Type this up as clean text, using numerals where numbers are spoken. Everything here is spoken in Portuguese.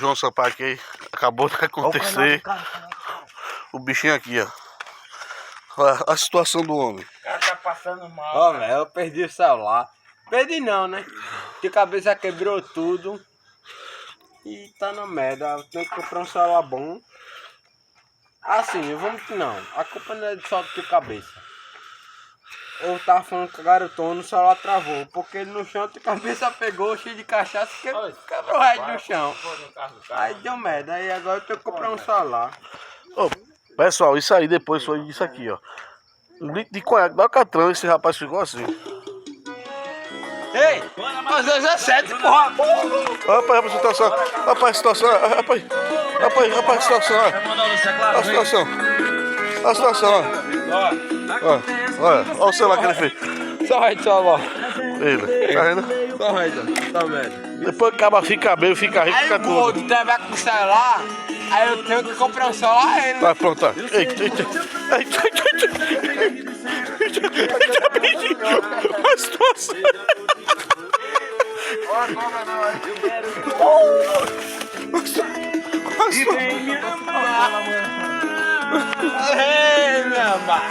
João Sampaio aqui. Acabou de acontecer. O bichinho aqui, ó. Olha a situação do homem. O cara tá passando mal. Ó, velho, eu perdi o celular. Perdi não, né? De cabeça quebrou tudo. E tá na merda. Eu tenho que comprar um celular bom. Assim, vamos que não. A culpa não é só de cabeça. Eu tava falando com a garotona, o celular travou. Porque ele no chão de cabeça pegou, cheio de cachaça, quebrou o resto no chão. Aí deu merda. Aí agora eu tenho que comprar um celular. Ô, pessoal, isso aí depois foi isso aqui, ó. Um litro de conhaque da Alcatrão, esse rapaz ficou assim. Ei, às vezes é certo, porra. Rapaz, a situação. Rapaz, a situação. Rapaz, a situação. A situação. A situação, ó. Olha o celular que ele fez. Só vai de celular. Ele, tá vendo? Só vai, tá merda. Depois que acaba, fica bem, fica rico, Aí fica o gordo tudo. trabalha com o celular, aí eu tenho que comprar um celular a ele. Vai, pronto, tá. Eita, bichinho. A situação. Olha como não, eu quero. A situação. E vem me amar. Ei, meu amor.